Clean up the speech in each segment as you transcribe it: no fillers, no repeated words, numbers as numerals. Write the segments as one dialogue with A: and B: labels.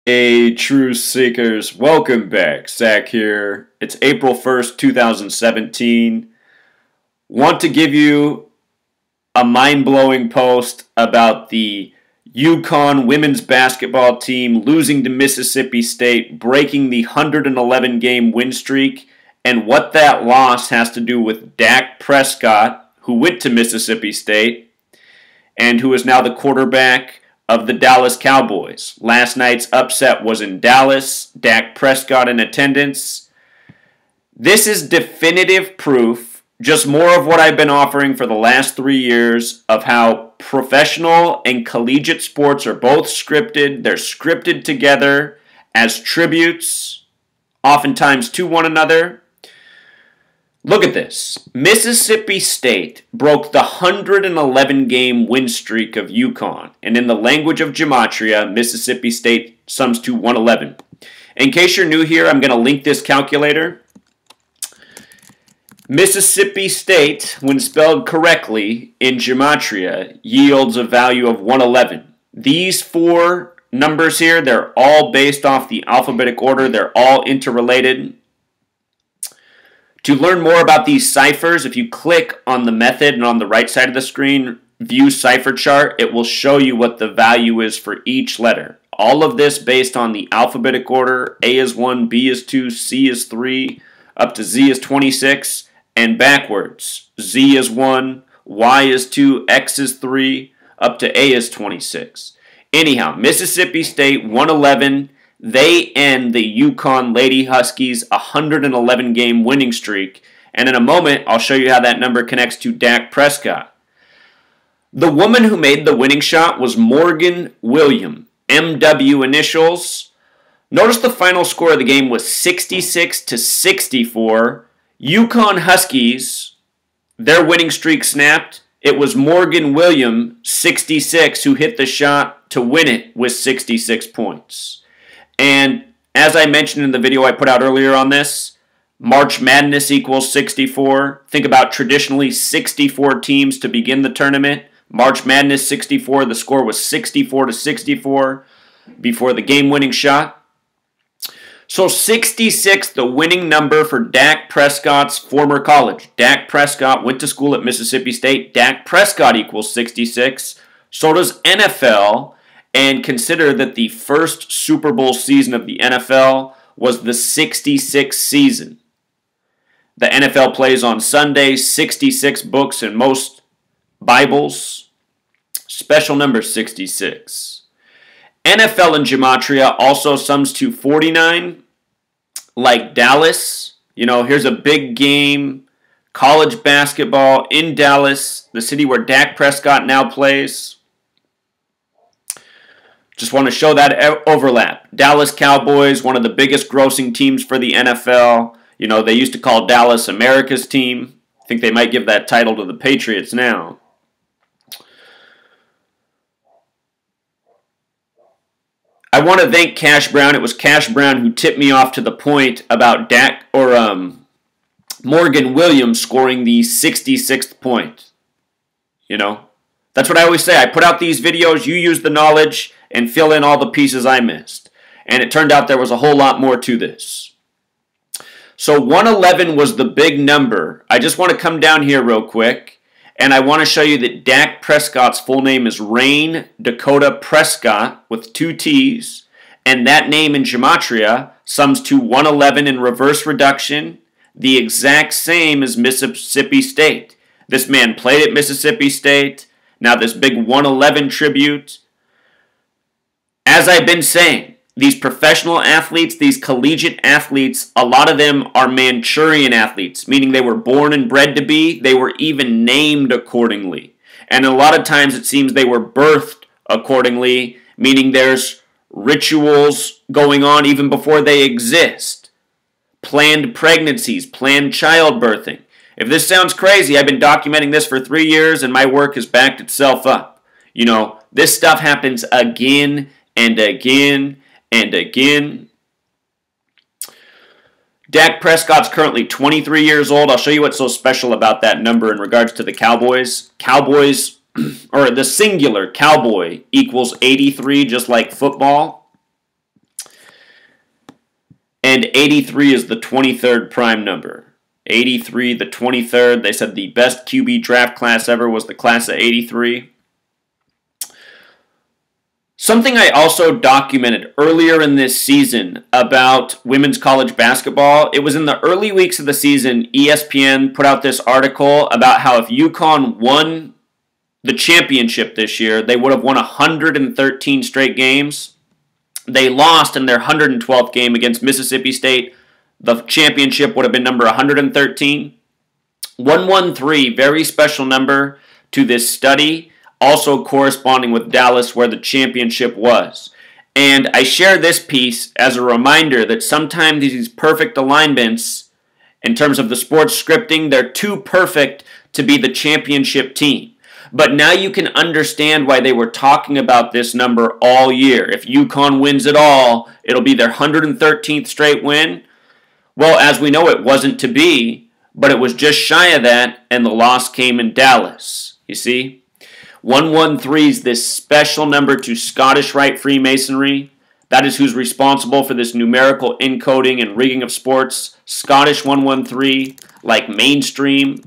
A: Hey, true seekers, welcome back. Zach here. It's April 1st, 2017. Want to give you a mind-blowing post about the UConn women's basketball team losing to Mississippi State, breaking the 111-game win streak, and what that loss has to do with Dak Prescott, who went to Mississippi State, and who is now the quarterback of the Dallas Cowboys. Last night's upset was in Dallas. Dak Prescott in attendance. This is definitive proof, just more of what I've been offering for the last 3 years, of how professional and collegiate sports are both scripted. They're scripted together as tributes, oftentimes to one another. Look at this. Mississippi State broke the 111-game win streak of UConn, and in the language of gematria, Mississippi State sums to 111. In case you're new here, I'm going to link this calculator. Mississippi State, when spelled correctly in gematria, yields a value of 111. These four numbers here, they're all based off the alphabetic order. They're all interrelated. To learn more about these ciphers, if you click on the method and on the right side of the screen, view cipher chart, it will show you what the value is for each letter. All of this based on the alphabetic order. A is 1, B is 2, C is 3, up to Z is 26, and backwards. Z is 1, Y is 2, X is 3, up to A is 26. Anyhow, Mississippi State 111. They end the UConn Lady Huskies 111-game winning streak, and in a moment, I'll show you how that number connects to Dak Prescott. The woman who made the winning shot was Morgan William, MW initials. Notice the final score of the game was 66-64. UConn Huskies, their winning streak snapped. It was Morgan William, 66, who hit the shot to win it with 66 points. And as I mentioned in the video I put out earlier on this, March Madness equals 64. Think about traditionally 64 teams to begin the tournament. March Madness 64, the score was 64-64 before the game-winning shot. So 66, the winning number for Dak Prescott's former college. Dak Prescott went to school at Mississippi State. Dak Prescott equals 66. So does NFL. And consider that the first Super Bowl season of the NFL was the 66th season. The NFL plays on Sunday, 66 books in most Bibles. Special number 66. NFL in gematria also sums to 49, like Dallas. You know, here's a big game, college basketball in Dallas, the city where Dak Prescott now plays. Just want to show that overlap. Dallas Cowboys, one of the biggest grossing teams for the NFL. You know, they used to call Dallas America's team. I think they might give that title to the Patriots now. I want to thank Cash Brown. It was Cash Brown who tipped me off to the point about Morgan Williams scoring the 66th point. You know, that's what I always say. I put out these videos, you use the knowledge, and fill in all the pieces I missed. And it turned out there was a whole lot more to this. So 111 was the big number. I just want to come down here real quick, and I want to show you that Dak Prescott's full name is Rain Dakota Prescott with 2 T's, and that name in gematria sums to 111 in reverse reduction, the exact same as Mississippi State. This man played at Mississippi State. Now this big 111 tribute. As I've been saying, these professional athletes, these collegiate athletes, a lot of them are Manchurian athletes, meaning they were born and bred to be. They were even named accordingly. And a lot of times it seems they were birthed accordingly, meaning there's rituals going on even before they exist. Planned pregnancies, planned childbirthing. If this sounds crazy, I've been documenting this for 3 years and my work has backed itself up. You know, this stuff happens again and again and again. Dak Prescott's currently 23 years old. I'll show you what's so special about that number in regards to the Cowboys. Cowboys, or the singular cowboy, equals 83, just like football. And 83 is the 23rd prime number. 83, the 23rd. They said the best QB draft class ever was the class of 83. Something I also documented earlier in this season about women's college basketball, it was in the early weeks of the season, ESPN put out this article about how if UConn won the championship this year, they would have won 113 straight games. They lost in their 112th game against Mississippi State. The championship would have been number 113. 113, very special number to this study, also corresponding with Dallas where the championship was. And I share this piece as a reminder that sometimes these perfect alignments, in terms of the sports scripting, they're too perfect to be the championship team. But now you can understand why they were talking about this number all year. If UConn wins it all, it'll be their 113th straight win. Well, as we know, it wasn't to be, but it was just shy of that, and the loss came in Dallas. You see? 113 is this special number to Scottish Rite Freemasonry. That is who's responsible for this numerical encoding and rigging of sports. Scottish 113, like mainstream,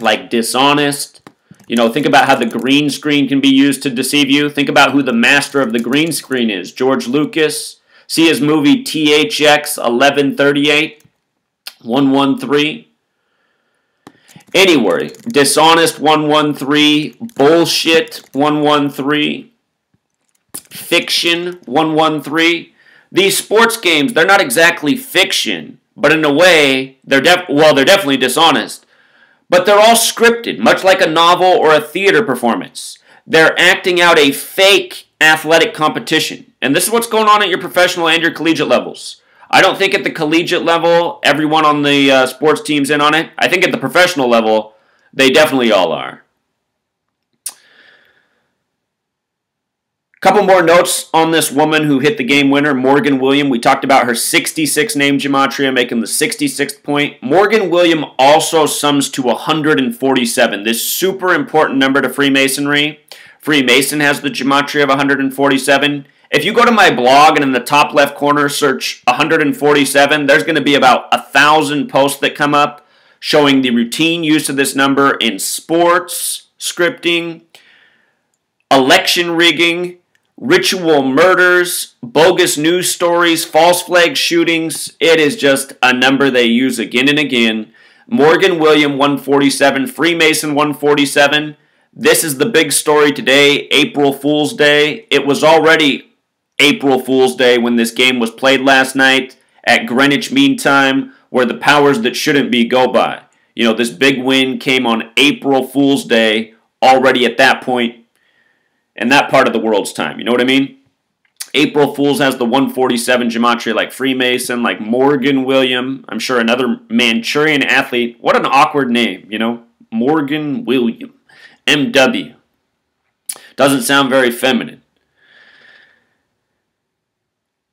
A: like dishonest. You know, think about how the green screen can be used to deceive you. Think about who the master of the green screen is. George Lucas. See his movie THX 1138, 113. Anyway, dishonest 113, bullshit 113, fiction 113. These sports games, they're not exactly fiction, but in a way, they're definitely dishonest. But they're all scripted, much like a novel or a theater performance. They're acting out a fake athletic competition. And this is what's going on at your professional and your collegiate levels. I don't think at the collegiate level, everyone on the sports team's in on it. I think at the professional level, they definitely all are. Couple more notes on this woman who hit the game winner, Morgan William. We talked about her 66 name gematria, making the 66th point. Morgan William also sums to 147, this super important number to Freemasonry. Freemason has the gematria of 147. If you go to my blog and in the top left corner search 147, there's going to be about 1,000 posts that come up showing the routine use of this number in sports, scripting, election rigging, ritual murders, bogus news stories, false flag shootings. It is just a number they use again and again. Morgan William 147, Freemason 147. This is the big story today, April Fool's Day. It was already April Fool's Day when this game was played last night at Greenwich Mean Time, where the powers that shouldn't be go by. You know, this big win came on April Fool's Day, already at that point, in that part of the world's time. You know what I mean? April Fool's has the 147 gematria like Freemason, like Morgan William. I'm sure another Manchurian athlete. What an awkward name, you know? Morgan William. MW. Doesn't sound very feminine.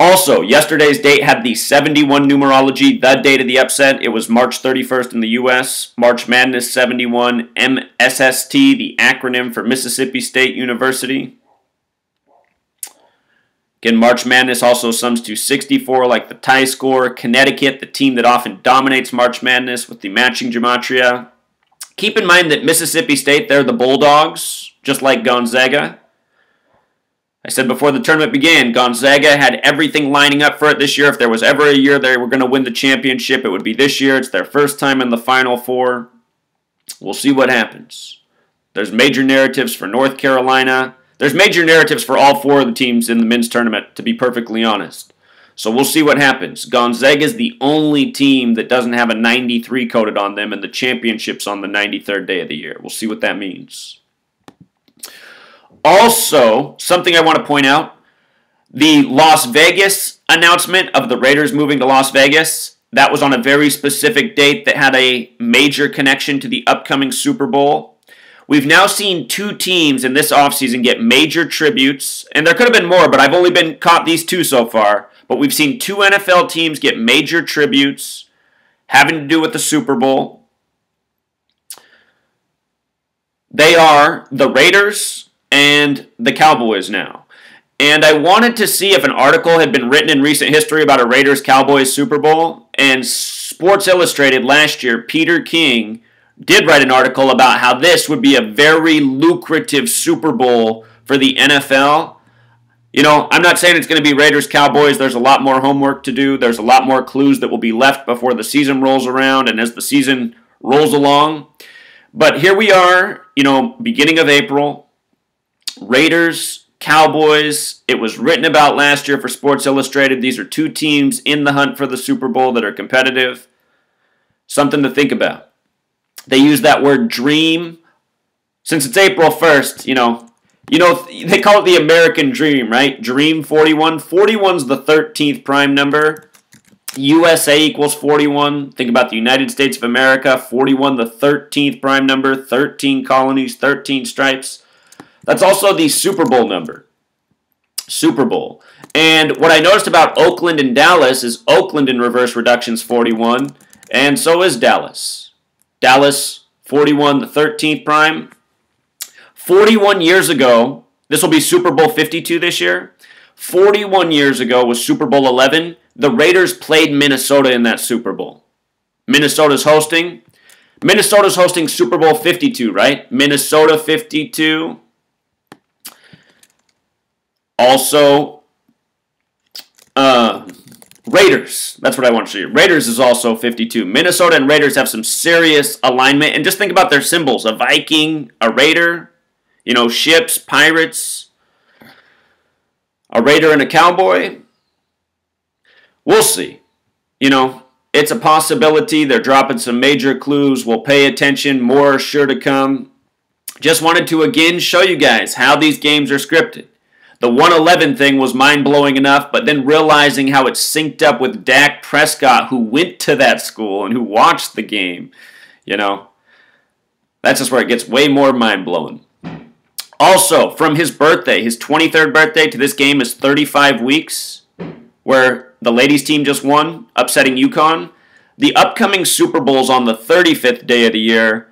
A: Also, yesterday's date had the 71 numerology, the date of the upset. It was March 31st in the U.S. March Madness 71, MSST, the acronym for Mississippi State University. Again, March Madness also sums to 64, like the tie score. Connecticut, the team that often dominates March Madness with the matching gematria. Keep in mind that Mississippi State, they're the Bulldogs, just like Gonzaga. I said before the tournament began, Gonzaga had everything lining up for it this year. If there was ever a year they were going to win the championship, it would be this year. It's their first time in the Final Four. We'll see what happens. There's major narratives for North Carolina. There's major narratives for all four of the teams in the men's tournament, to be perfectly honest. So we'll see what happens. Gonzaga is the only team that doesn't have a 93 coded on them, and the championship's on the 93rd day of the year. We'll see what that means. Also, something I want to point out, the Las Vegas announcement of the Raiders moving to Las Vegas, that was on a very specific date that had a major connection to the upcoming Super Bowl. We've now seen two teams in this offseason get major tributes, and there could have been more, but I've only been caught these two so far. But we've seen two NFL teams get major tributes having to do with the Super Bowl. They are the Raiders and the Cowboys now. And I wanted to see if an article had been written in recent history about a Raiders-Cowboys Super Bowl. And Sports Illustrated last year, Peter King, did write an article about how this would be a very lucrative Super Bowl for the NFL. You know, I'm not saying it's going to be Raiders-Cowboys. There's a lot more homework to do. There's a lot more clues that will be left before the season rolls around and as the season rolls along. But here we are, you know, beginning of April. Raiders, Cowboys, it was written about last year for Sports Illustrated. These are two teams in the hunt for the Super Bowl that are competitive. Something to think about. They use that word dream. Since it's April 1st, you know, they call it the American dream, right? Dream 41. 41's the 13th prime number. USA equals 41. Think about the United States of America. 41, the 13th prime number. 13 colonies, 13 stripes. That's also the Super Bowl number. Super Bowl. And what I noticed about Oakland and Dallas is Oakland in reverse reduction is 41, and so is Dallas. Dallas, 41, the 13th prime. 41 years ago, this will be Super Bowl 52 this year. 41 years ago was Super Bowl 11. The Raiders played Minnesota in that Super Bowl. Minnesota's hosting Super Bowl 52, right? Minnesota 52. Also, Raiders. That's what I want to show you. Raiders is also 52. Minnesota and Raiders have some serious alignment. And just think about their symbols. A Viking, a Raider, you know, ships, pirates, a Raider and a Cowboy. We'll see. You know, it's a possibility. They're dropping some major clues. We'll pay attention. More are sure to come. Just wanted to again show you guys how these games are scripted. The 111 thing was mind-blowing enough, but then realizing how it synced up with Dak Prescott, who went to that school and who watched the game, you know, that's just where it gets way more mind-blowing. Also, from his birthday, his 23rd birthday to this game is 35 weeks, where the ladies' team just won, upsetting UConn. The upcoming Super Bowl's on the 35th day of the year.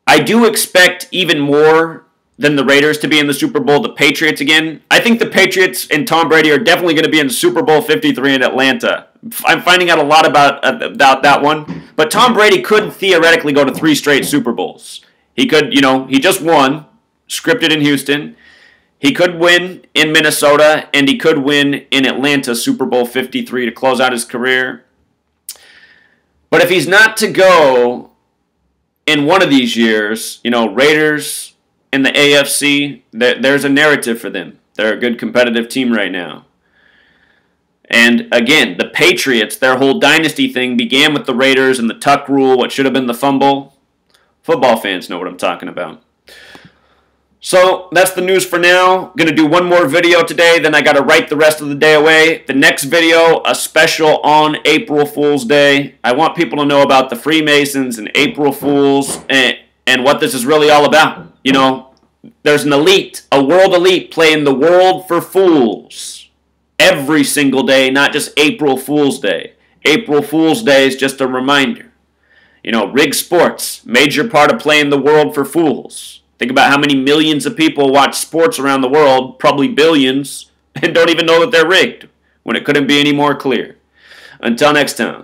A: I do expect even more than the Raiders to be in the Super Bowl, the Patriots again. I think the Patriots and Tom Brady are definitely going to be in Super Bowl 53 in Atlanta. I'm finding out a lot about that one. But Tom Brady could theoretically go to 3 straight Super Bowls. He could, you know, he just won, scripted in Houston. He could win in Minnesota, and he could win in Atlanta, Super Bowl 53 to close out his career. But if he's not to go in one of these years, you know, Raiders in the AFC, there's a narrative for them. They're a good competitive team right now. And again, the Patriots, their whole dynasty thing began with the Raiders and the tuck rule, what should have been the fumble. Football fans know what I'm talking about. So that's the news for now. Going to do one more video today, then I got to write the rest of the day away. The next video, a special on April Fool's Day. I want people to know about the Freemasons and April Fools and what this is really all about. You know, there's an elite, a world elite playing the world for fools every single day, not just April Fool's Day. April Fool's Day is just a reminder. You know, rigged sports, major part of playing the world for fools. Think about how many millions of people watch sports around the world, probably billions, and don't even know that they're rigged, when it couldn't be any more clear. Until next time.